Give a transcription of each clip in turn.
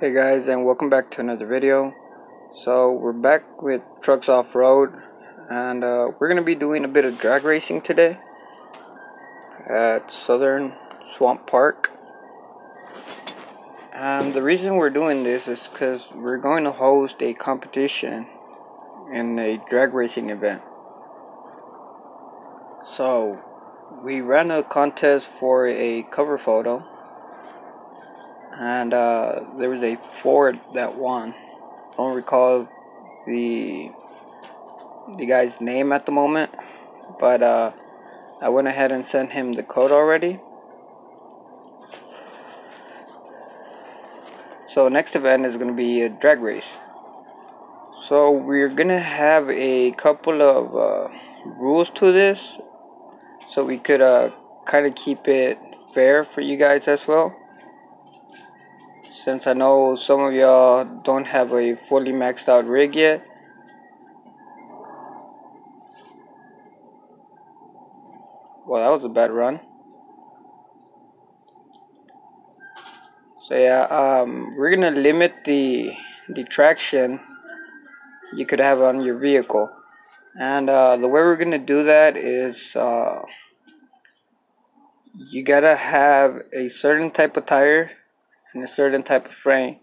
Hey guys, and welcome back to another video. So we're back with Trucks Off-Road, and we're going to be doing a bit of drag racing today at Southern Swamp Park. And the reason we're doing this is because we're going to host a competition in a drag racing event. So we ran a contest for a cover photo, and there was a Ford that won. I don't recall the guy's name at the moment, but I went ahead and sent him the code already. So next event is going to be a drag race. So we're going to have a couple of rules to this, so we could kind of keep it fair for you guys as well, since I know some of y'all don't have a fully maxed out rig yet. Well, that was a bad run. So yeah, we're gonna limit the traction you could have on your vehicle, and the way we're gonna do that is you gotta have a certain type of tire and a certain type of frame.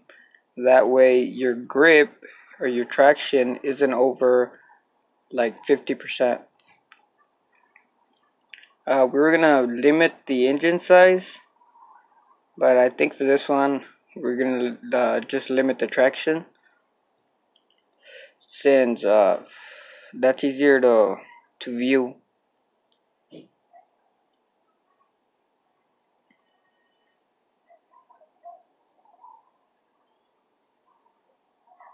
That way your grip or your traction isn't over like 50%. We were gonna limit the engine size, but I think for this one we're gonna just limit the traction, since that's easier to view.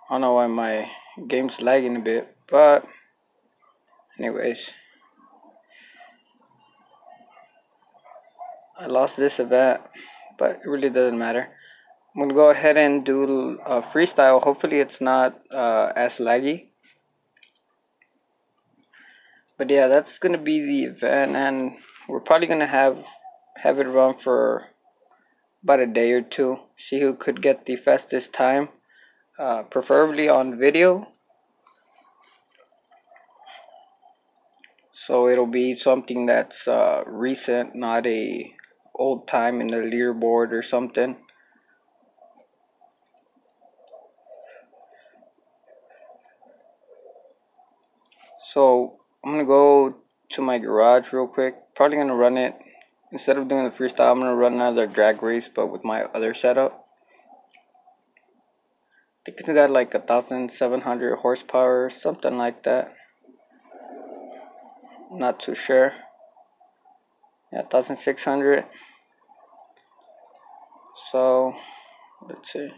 I don't know why my game's lagging a bit, but anyways, I lost this event, but it really doesn't matter. I'm gonna go ahead and do a freestyle. Hopefully it's not as laggy. But yeah, that's gonna be the event, and we're probably gonna have it run for about a day or two. See who could get the fastest time, preferably on video. So it'll be something that's recent, not a old time in the leaderboard or something. So I'm gonna go to my garage real quick. Probably gonna run it, instead of doing the freestyle, I'm gonna run another drag race, but with my other setup. I think it's got like 1,700 horsepower, something like that. Not too sure. Yeah, 1,600. So let's see.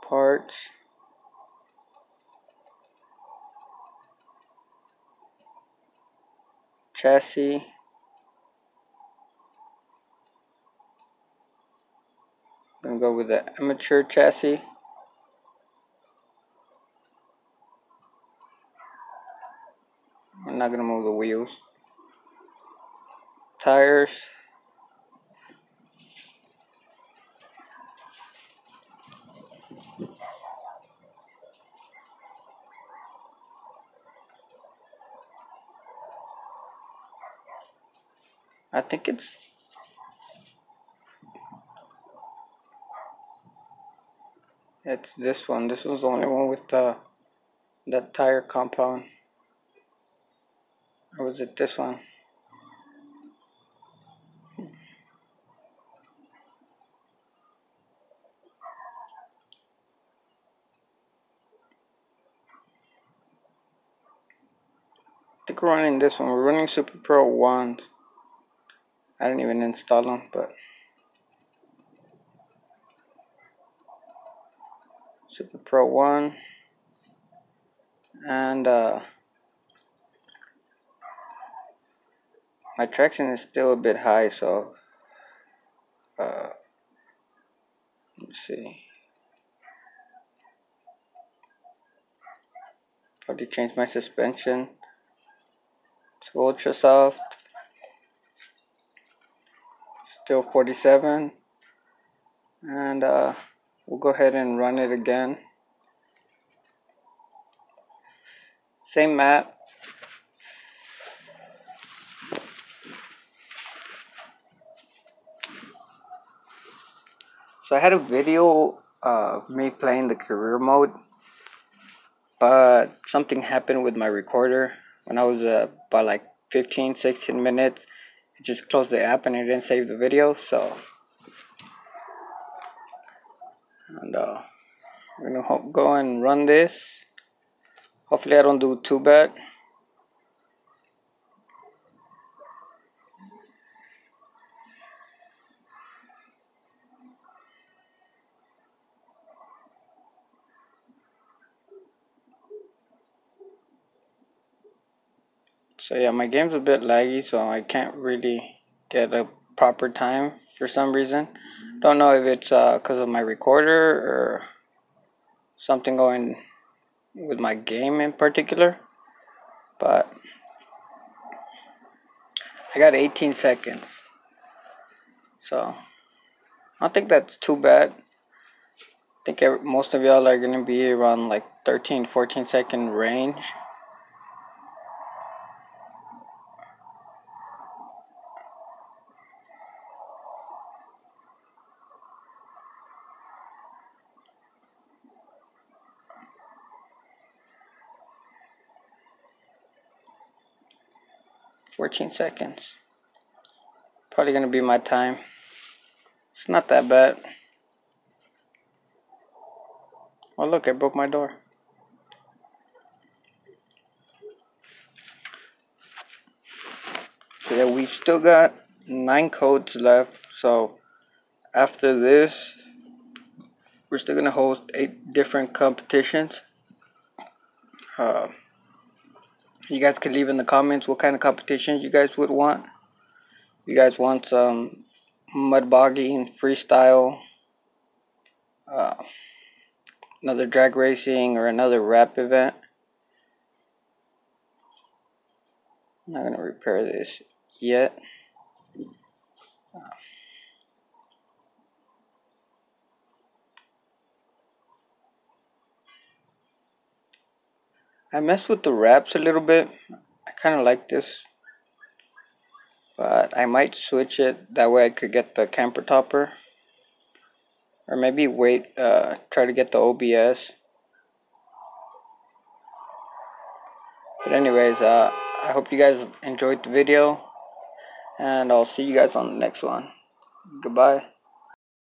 Parts. Chassis. I'm gonna go with the amateur chassis. I'm not gonna move the wheels. Tires. I think it's this one. This was the only one with that tire compound. Or was it this one? I think we're running this one. We're running Super Pro 1. I didn't even install them, but Super Pro 1. And my traction is still a bit high, so let's see. Probably change my suspension to ultra soft. Still 47. and we'll go ahead and run it again. Same map. So I had a video of me playing the career mode, but something happened with my recorder when I was about like 15-16 minutes. It just closed the app and it didn't save the video. So, and we're gonna go and run this. Hopefully I don't do too bad. So yeah, my game's a bit laggy, so I can't really get a proper time for some reason. Don't know if it's because of my recorder or something going with my game in particular, but I got 18 seconds, so I don't think that's too bad. I think most of y'all are gonna be around like 13-14 second range. 14 seconds. Probably gonna be my time. It's not that bad. Oh look, I broke my door. So yeah, we still got 9 codes left. So after this, we're still gonna host 8 different competitions. You guys could leave in the comments what kind of competitions you guys would want. You guys want some mud bogging, freestyle, uh, another drag racing, or another rap event. I'm not gonna repair this yet. I messed with the wraps a little bit. I kind of like this, but I might switch it. That way I could get the camper topper, or maybe wait, try to get the OBS. But anyways, I hope you guys enjoyed the video, and I'll see you guys on the next one. Goodbye.